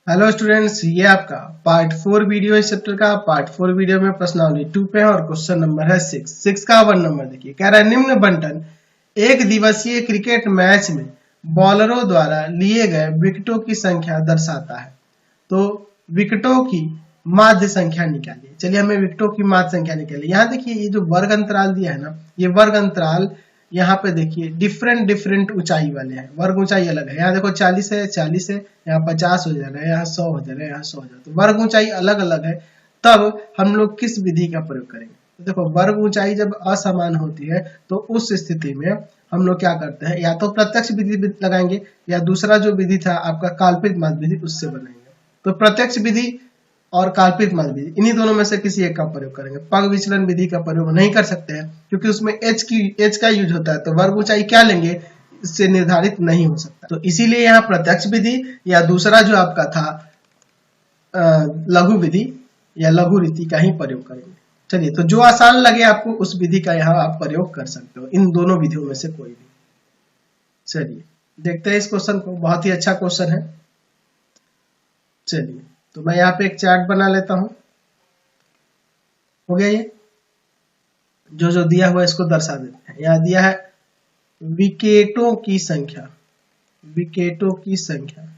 Hello students, ये आपका part 4 video इस चैप्टर का। पार्ट 4 वीडियो में प्रश्नावली 2 पे है और क्वेश्चन नंबर है 6 का 1 नंबर देखिए। कह रहा है निम्न बंटन एक दिवसीय क्रिकेट मैच में बॉलरों द्वारा लिए गए विकेटों की संख्या दर्शाता है। तो विकेटों की माध्य संख्या निकालिए। चलिए हमें विकेटों की माध्य संख्या निकालिए। यहाँ देखिए ये जो वर्ग अंतराल दिया है ना, ये वर्ग अंतराल यहाँ पे देखिए डिफरेंट ऊंचाई वाले हैं। वर्ग ऊंचाई अलग है। यहाँ देखो 40 है, 40 है, यहाँ 50 हो जा रहा है, यहाँ 100 हो जा रहा है, यहाँ 100 हो जा रहा है। तो वर्ग ऊंचाई अलग अलग है। तब हम लोग किस विधि का प्रयोग करेंगे? तो देखो वर्ग ऊंचाई जब असमान होती है तो उस स्थिति में हम लोग क्या करते हैं, या तो प्रत्यक्ष विधि लगाएंगे या दूसरा जो विधि था आपका काल्पनिक माध्य विधि, उससे बनाएंगे। तो प्रत्यक्ष विधि और काल्पनिक माध्य विधि, इन्हीं दोनों में से किसी एक का प्रयोग करेंगे। पग विचलन विधि का प्रयोग नहीं कर सकते हैं क्योंकि उसमें एच का यूज होता है। तो वर्ग ऊंचाई क्या लेंगे इससे निर्धारित नहीं हो सकता। तो इसीलिए यहाँ प्रत्यक्ष विधि या दूसरा जो आपका था लघु विधि या लघु रीति का ही प्रयोग करेंगे। चलिए, तो जो आसान लगे आपको उस विधि का यहाँ आप प्रयोग कर सकते हो, इन दोनों विधियों में से कोई भी। चलिए देखते हैं इस क्वेश्चन को। बहुत ही अच्छा क्वेश्चन है। चलिए, तो मैं यहाँ पे एक चार्ट बना लेता हूं। हो गया ये जो जो दिया हुआ इसको दर्शा देते हैं। यहाँ दिया है विकेटों की संख्या, विकेटों की संख्या,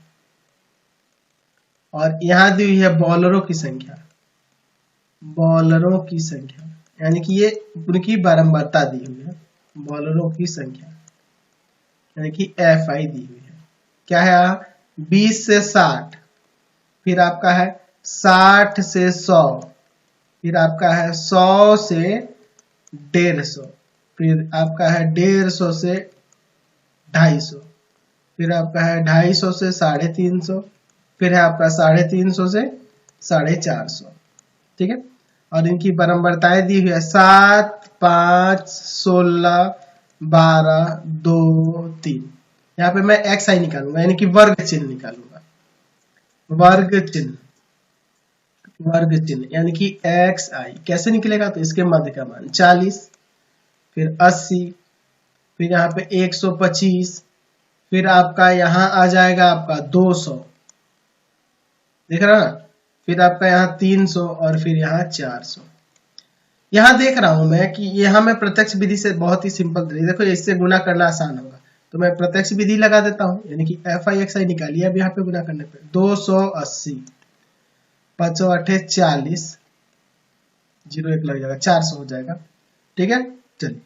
और यहाँ दी हुई है बॉलरों की संख्या, बॉलरों की संख्या, यानी कि ये उनकी बारंबारता दी हुई है। बॉलरों की संख्या यानी कि FI दी हुई है। क्या है? 20 से 60, फिर आपका है 60 से 100, फिर आपका है 100 से 150, फिर आपका है 150 से 250, फिर आपका है 250 से 350, फिर है आपका 350 से 450। ठीक है, और इनकी बारंबारताएं दी हुई है 7, 5, 16, 12, 2, 3। यहाँ पे मैं XI निकालूंगा यानी कि वर्ग चिन्ह निकालूंगा। वर्ग चिन्ह, वर्ग चिन्ह यानी कि XI कैसे निकलेगा? तो इसके मध्य का मान 40, फिर 80, फिर यहाँ पे 125, फिर आपका यहाँ आ जाएगा आपका 200, देख रहा ना, फिर आपका यहाँ 300 और फिर यहाँ 400। यहाँ देख रहा हूं मैं कि यहाँ मैं प्रत्यक्ष विधि से बहुत ही सिंपल तरीके, देखो इससे गुना करना आसान होगा तो मैं प्रत्यक्ष विधि लगा देता हूं, यानी कि FI XI निकालिए। अब यहाँ पे गुना करने पे 280, 5 8 40, 0 1 लग जाएगा, 400 हो जाएगा। ठीक है, चलिए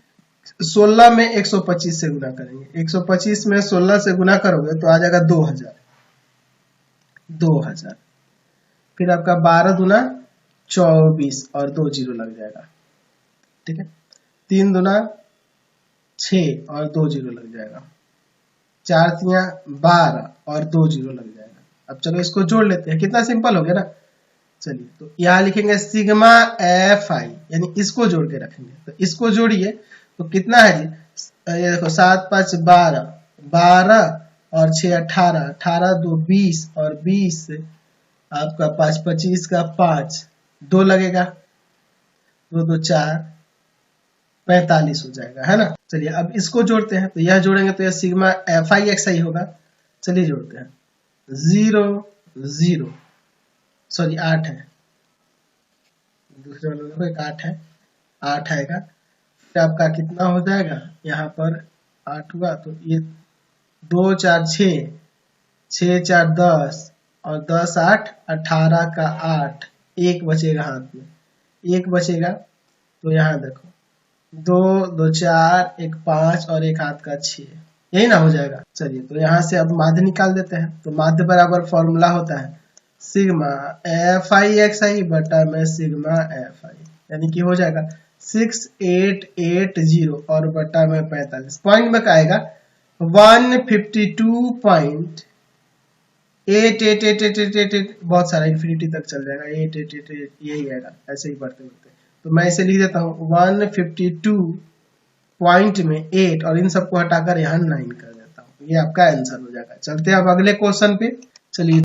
16 में 125 से गुना करेंगे। 125 में 16 से गुना करोगे तो आ जाएगा 2000, 2000। फिर आपका 12 दूना 24 और 2 0 लग जाएगा। ठीक है, 3 दूना 6 और 2 0 लग जाएगा, 4 तिया 12 और 2 0 लग जाएगा। अब चलो इसको जोड़ लेते हैं, कितना सिंपल हो गया ना। चलिए, तो यहाँ लिखेंगे सिग्मा FI, यानी इसको जोड़ के रखेंगे। तो इसको जोड़िए तो कितना है जी? ये देखो 7 5 12, 12 और 6 18, 18 2 20 और 20 आपका 5 25 का 5, 2 लगेगा, 2 2 4, 45 हो जाएगा, है ना। चलिए अब इसको जोड़ते हैं। तो यह जोड़ेंगे तो यह सिग्मा FI XI होगा। चलिए जोड़ते हैं। 0 0, सॉरी 8 है, दूसरे वाले देखो एक 8 है, 8 आएगा। फिर आपका कितना हो जाएगा? यहाँ पर 8 हुआ तो ये 2 4 6, 6 4 10 और 10 8, 18 का 8, 1 बचेगा हाथ में, 1 बचेगा। तो यहाँ देखो 2 2 4, 1 5 और एक हाथ का 6, यही ना हो जाएगा। चलिए, तो यहाँ से अब माध्य निकाल देते हैं। तो माध्य बराबर फॉर्मूला होता है सिग्मा FI XI बटा में सिग्मा FI, यानी कि हो जाएगा 6880 और बटा में 45। पॉइंट में क्या आएगा? 152.8888, बहुत सारा इन्फिनिटी तक चल जाएगा, 888 यही आएगा, ऐसे ही बढ़ते बढ़ते। तो मैं इसे लिख देता हूँ 152 पॉइंट में 8 और इन सबको हटाकर यहाँ 9 कर देता हूँ। ये आपका आंसर हो जाएगा। चलते हैं अब अगले क्वेश्चन पे। चलिए